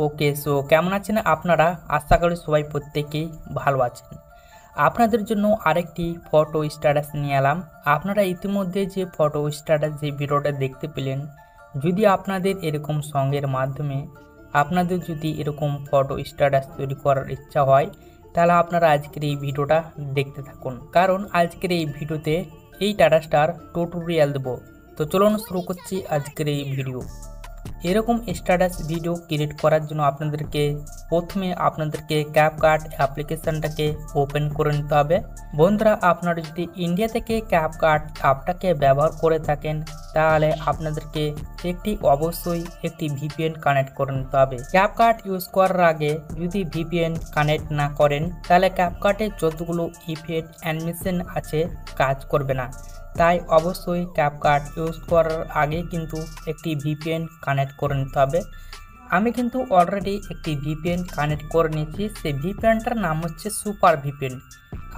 ওকে, so কেমন আছেন আপনারা? আশা করি সবাই প্রত্যেকেই ভালো আছেন। আপনাদের জন্য আরেকটি ফটো স্ট্যাটাস নিয়ে এলাম। আপনারা ইতিমধ্যে যে ফটো স্ট্যাটাস যে ভিডিওটা দেখতে পেলেন, যদি আপনাদের এরকম সঙ্গের মাধ্যমে আপনাদের যদি এরকম ফটো স্ট্যাটাস তৈরি করার ইচ্ছা হয়, তাহলে আপনারা আজকের এই ভিডিওটা দেখতে থাকুন, কারণ আজকের এই ভিডিওতে এই স্ট্যাটাসটার টিউটোরিয়াল দেব। তো চলুন শুরু করছি আজকের এই ভিডিও। এরকম স্ট্যাটাস ভিডিও ক্রিয়েট করার জন্য প্রথমে আপনাদেরকে ক্যাপকাট অ্যাপ্লিকেশনটাকে ওপেন করে নিতে হবে। বন্ধুরা, আপনারা যদি ইন্ডিয়া থেকে ক্যাপকাট অ্যাপটাকে ব্যবহার করে থাকেন, তাহলে আপনাদেরকে অবশ্যই একটি ভিপিএন কানেক্ট করে নিতে হবে। ক্যাপকাট ইউজ করার আগে যদি ভিপিএন কানেক্ট না করেন, তাহলে ক্যাপকাটের যতগুলো ইফেক্ট অ্যানিমেশন আছে কাজ করবে না। তাই অবশ্যই ক্যাপকাট ইউজ করার আগে কিন্তু একটি ভিপিএন কানেক্ট করে নিতে হবে। আমি কিন্তু অলরেডি একটি ভিপিএন কানেক্ট করে নিয়েছি। সেই ভিপিএনটার নাম হচ্ছে সুপার ভিপিএন।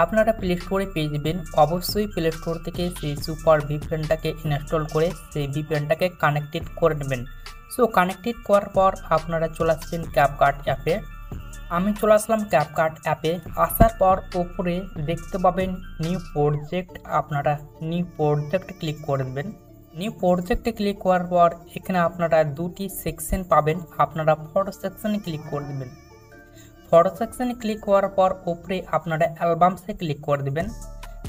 আপনারা প্লে স্টোরে পেয়ে যাবেন। অবশ্যই প্লে স্টোর থেকে সেই সুপার ভিপিএনটাকে ইনস্টল করে সেই ভিপিএনটাকে কানেক্টেড করে নেবেন। সো কানেক্টেড করার পর আপনারা চলে আসবেন ক্যাপকাট অ্যাপে। আমি চলে আসলাম ক্যাপকাট অ্যাপে। আসার পর উপরে দেখতে পাবেন নিউ প্রজেক্ট। আপনারা নিউ প্রজেক্টে ক্লিক করে দেবেন। নিউ প্রজেক্টে ক্লিক করার পর এখানে আপনারা দুটি সেকশন পাবেন। আপনারা ফটো সেকশনে ক্লিক করে দেবেন। ফটো সেকশনে ক্লিক করার পর উপরে আপনারা অ্যালবামসে ক্লিক করে দেবেন।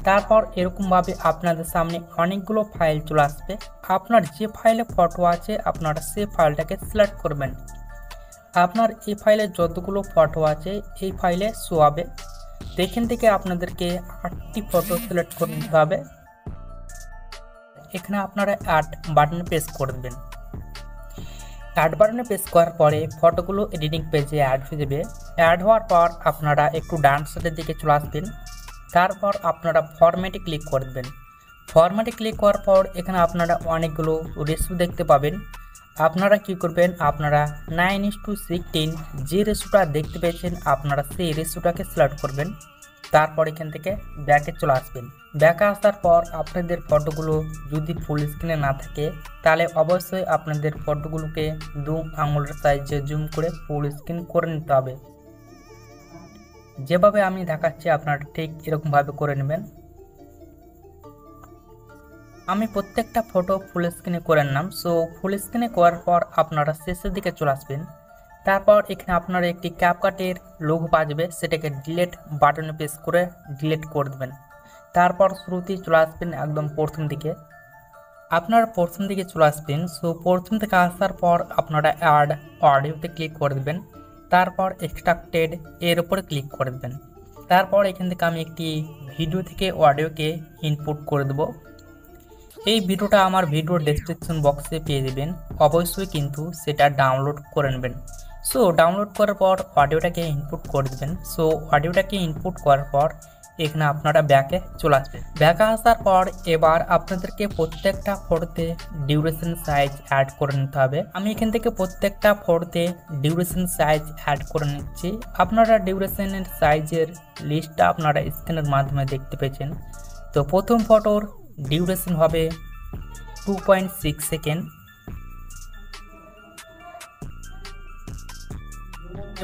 তারপর এরকমভাবে আপনাদের সামনে অনেকগুলো ফাইল চলে আসবে। আপনার যে ফাইলে ফটো আছে আপনারা সেই ফাইলটাকে সিলেক্ট করবেন। আপনার এই ফাইলে যতগুলো ফটো আছে এই ফাইলে শো হবে। এখান থেকে আপনাদেরকে 8টি ফটো সিলেক্ট করে নিতে হবে। এখানে আপনারা অ্যাড বাটনে প্রেস করে দেবেন। অ্যাড বাটনে প্রেস করার পরে ফটোগুলো এডিটিং পেজে অ্যাড হয়ে যাবে। অ্যাড হওয়ার পর আপনারা একটু ডান সাইডের দিকে চলে আসবেন। তারপর আপনারা ফরম্যাটে ক্লিক করে দেবেন। ফরম্যাটে ক্লিক করার পর এখানে আপনারা অনেকগুলো রেশিও দেখতে পাবেন। আপনারা কি করবেন, আপনারা 9:16 যে রেশিওটা দেখতে পেয়েছেন আপনারা সেই রেশিওটাকে সিলেক্ট করবেন। তারপর এখান থেকে ব্যাকে চলে আসবেন। ব্যাকে আসার পর আপনাদের ফটোগুলো যদি ফুল স্ক্রিনে না থাকে, তাহলে অবশ্যই আপনাদের ফটোগুলোকে 2 আঙুলের সাইজে জুম করে ফুল স্ক্রিন করে নিতে হবে। যেভাবে আমি দেখাচ্ছি আপনারা ঠিক এরকমভাবে করে নেবেন। আমি প্রত্যেকটা ফটো ফুল স্ক্রিনে করে নিলাম। সো ফুল স্ক্রিনে করার পর আপনারা শেষের দিকে চলে আসবেন। তারপর এখানে আপনারা একটি ক্যাপকাটের লোগো বাজবে, সেটাকে ডিলিট বাটনে প্রেস করে ডিলিট করে দেবেন। তারপর শুরুতেই চলে আসবেন একদম প্রথম দিকে। আপনারা প্রথম দিকে চলে আসবেন। সো প্রথম থেকে আসার পর আপনারা অ্যাড অডিওতে ক্লিক করে দেবেন। তারপর এক্সট্রাক্টেড এর উপরে ক্লিক করে দেবেন। তারপর এখান থেকে আমি একটি ভিডিও থেকে অডিওকে ইনপুট করে দেবো। এই ভিডিওটা আমার ভিডিও ডেসক্রিপশন বক্সে পেয়ে যাবেন। অবশ্যই কিন্তু সেটা ডাউনলোড করে নেবেন। সো ডাউনলোড করার পর অডিওটাকে ইনপুট করে দেবেন। সো অডিওটাকে ইনপুট করার পর এখানে আপনারা ব্যাকে চলে আসবেন। ব্যাকে আসার পর এবার আপনাদেরকে প্রত্যেকটা ফটোতে ডিউরেশন সাইজ অ্যাড করে নিতে হবে। আমি এখান থেকে প্রত্যেকটা ফটোতে ডিউরেশন সাইজ অ্যাড করে নিচ্ছি। আপনারা ডিউরেশনের সাইজের লিস্টটা আপনারা স্ক্রিনের মাধ্যমে দেখতে পেয়েছেন। তো প্রথম ফটোর ডিউরেশন হবে 2.6 সেকেন্ড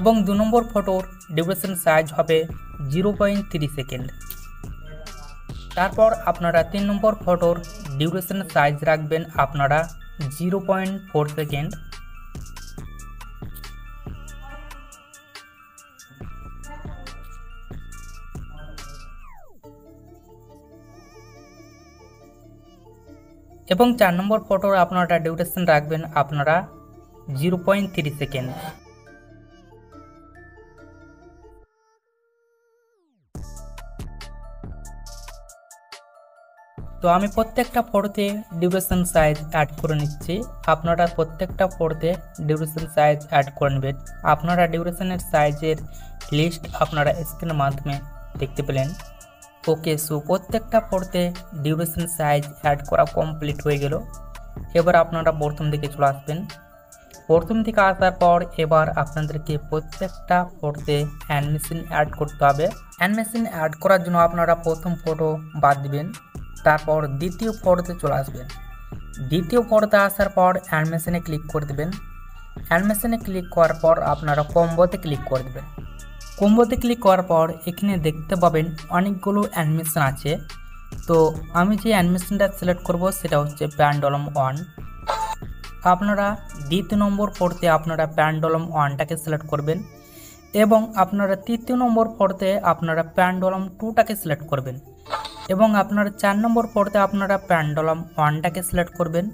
এবং 2 নম্বর ফটোর ডিউরেশন সাইজ হবে 0.3 সেকেন্ড। তারপর আপনারা 3 নম্বর ফটোর ডিউরেশন সাইজ রাখবেন আপনারা 0.4 সেকেন্ড। এবং 4 নম্বর ফটোর আপনারা ডিউরেশন রাখবেন আপনারা 0.3 সেকেন্ড। তো আমি প্রত্যেকটা ফটোতে ডিউরেশন সাইজ অ্যাড করে নিচ্ছি। আপনারা প্রত্যেকটা ফটোতে ডিউরেশন সাইজ অ্যাড করে নেবেন। আপনারা ডিউরেশনের সাইজের লিস্ট আপনারা স্ক্রিনের মাধ্যমে দেখতে পেলেন। ওকে, সো প্রত্যেকটা ফটোতে ডিউরেশন সাইজ অ্যাড করা কমপ্লিট হয়ে গেল। এবার আপনারা প্রথম দিকে চলে আসবেন। প্রথম দিকে আসার পর এবার আপনাদেরকে প্রত্যেকটা ফটোতে অ্যানিমেশন অ্যাড করতে হবে। অ্যানিমেশন অ্যাড করার জন্য আপনারা প্রথম ফটো বাদ দিবেন। তারপর দ্বিতীয় ফটোতে চলে আসবেন। দ্বিতীয় ফটোতে আসার পর অ্যানিমেশনে ক্লিক করে দেবেন। অ্যানিমেশনে ক্লিক করার পর আপনারা কম্বোতে ক্লিক করে দেবেন। কম্বোতে ক্লিক করার পর এখানে দেখতে পাবেন অনেকগুলো অ্যানিমেশন আছে। তো আমি যে অ্যানিমেশনটা সিলেক্ট করব সেটা হচ্ছে প্যান্ডলম 1। আপনারা দ্বিতীয় নম্বর পড়তে আপনারা প্যান্ডলম 1টাকে সিলেক্ট করবেন এবং আপনারা তৃতীয় নম্বর পড়তে আপনারা প্যান্ডলম 2টাকে সিলেক্ট করবেন এবং আপনারা 4 নম্বর পড়তে আপনারা প্যান্ডলম 1টাকে সিলেক্ট করবেন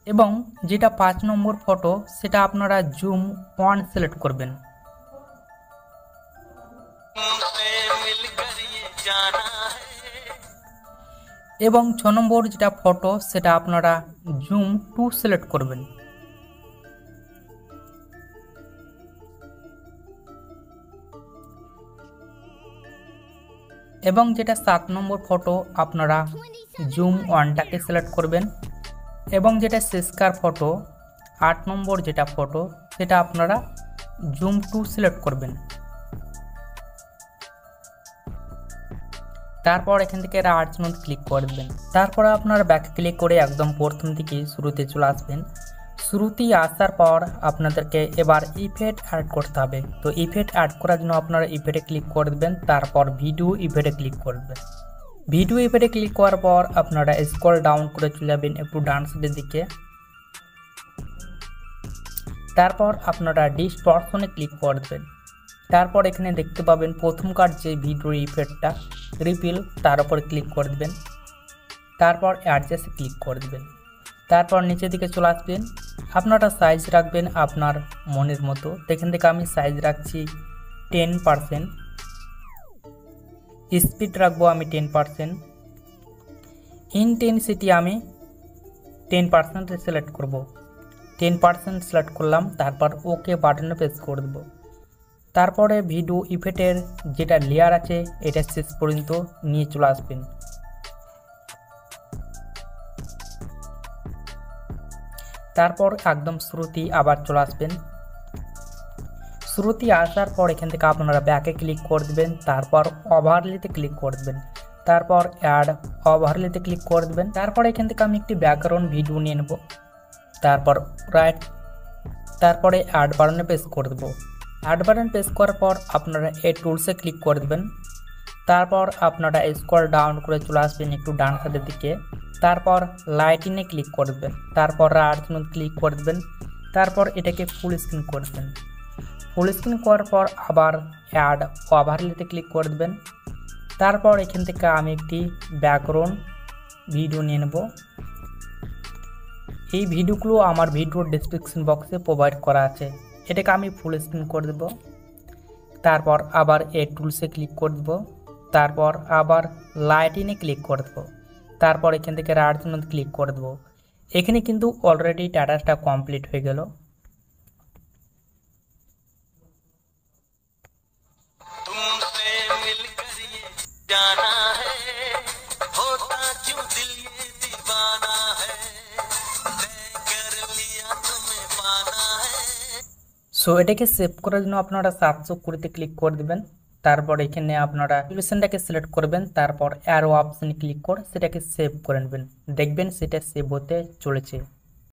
এবং যেটা 5 নম্বর ফটো সেটা আপনারা জুম 1 সিলেক্ট করবেন এবং 6 নম্বর যেটা ফটো সেটা আপনারা জুম 2 সিলেক্ট করবেন। এবং যেটা 7 নম্বর ফটো আপনারা জুম 1টাকে সিলেক্ট করবেন এবং যেটা শেষকার ফটো 8 নম্বর যেটা ফটো সেটা আপনারা জুম 2 সিলেক্ট করবেন। তারপর এখান থেকে আর্টস মধ্যে ক্লিক করে দেবেন। তারপর আপনারা ব্যাক ক্লিক করে একদম প্রথম থেকে শুরুতে চলে আসবেন। শুরুতেই আসার পর আপনাদেরকে এবার ইফেক্ট অ্যাড করতে হবে। তো ইফেক্ট অ্যাড করার জন্য আপনারা ইফেক্টে ক্লিক করে দেবেন, তারপর ভিডিও ইফেক্টে ক্লিক করবেন। ভিডিও ইফেক্টে ক্লিক করার পর আপনারা স্ক্রল ডাউন করে চলে যাবেন একটু ডান সাইডের দিকে। তারপর আপনারা ডিস্টরশনে ক্লিক করে দেবেন। তারপর এখানে দেখতে পাবেন প্রথমকার যে ভিডিও ইফেক্টটা রিপিল তার উপর ক্লিক করে দেবেন। তারপর অ্যাডজাস্টে ক্লিক করে দেবেন। তারপর নিচের দিকে চলে আসবেন। আপনারা সাইজ রাখবেন আপনার মনের মতো। এখান থেকে আমি সাইজ রাখছি 10%, স্পিড রাখবো আমি 10%, ইনটেনসিটি আমি 10% সিলেক্ট করব। 10% সিলেক্ট করলাম, তারপর ওকে বাটনে প্রেস করে দেবো। তারপরে ভিডিও ইফেক্টের যেটা লেয়ার আছে এটা শেষ পর্যন্ত নিয়ে চলে আসবেন। তারপর একদম শুরুতে আবার চলে আসবেন। শুরুতে আসার পর এখান থেকে আপনারা ব্যাকে ক্লিক করে দেবেন, তারপর ওভারলেতে ক্লিক করে দেবেন, তারপর অ্যাড ওভারলেতে ক্লিক করে দেবেন। তারপর এখান থেকে আমি একটি ব্যাকগ্রাউন্ড ভিডিও নিয়ে নেব, তারপর তারপরে অ্যাড বাটনে প্রেস করে দেবো। অ্যাড বাটন প্রেস করার পর আপনারা এই টুলসে ক্লিক করে দেবেন। তারপর আপনারা স্ক্রল ডাউন করে চলে আসবেন একটু ডান সাইডের দিকে। তারপর লাইটিংয়ে ক্লিক করে দেবেন, তারপর আর্টস মধ্যে ক্লিক করে দেবেন, তারপর এটাকে ফুল স্ক্রিন করে দেবেন। ফুল স্ক্রিন করার পর আবার অ্যাড ওভারলেতে ক্লিক করে দেবেন। তারপর এখান থেকে আমি একটি ব্যাকগ্রাউন্ড ভিডিও নিয়ে নেব। এই ভিডিওগুলো আমার ভিডিওর ডেসক্রিপশন বক্সে প্রোভাইড করা আছে। এটাকে আমি ফুল স্ক্রিন করে দেব। তারপর আবার এই টুলসে ক্লিক করে দেব, তারপর আবার লাইটিংয়ে ক্লিক করে দেবো, তারপর এখান থেকে রাইট মধ্যে ক্লিক করে দেবো। এখানে কিন্তু অলরেডি টাস্কটা কমপ্লিট হয়ে গেল। সো এটাকে সেভ করার জন্য আপনারা 720-তে ক্লিক করে দেবেন। তারপর এখানে আপনারা অ্যাপ্লিকেশনটাকে সিলেক্ট করবেন, তারপর অ্যারো অপশনে ক্লিক করে সেটাকে সেভ করে নেবেন। দেখবেন সেটা সেভ হতে চলেছে।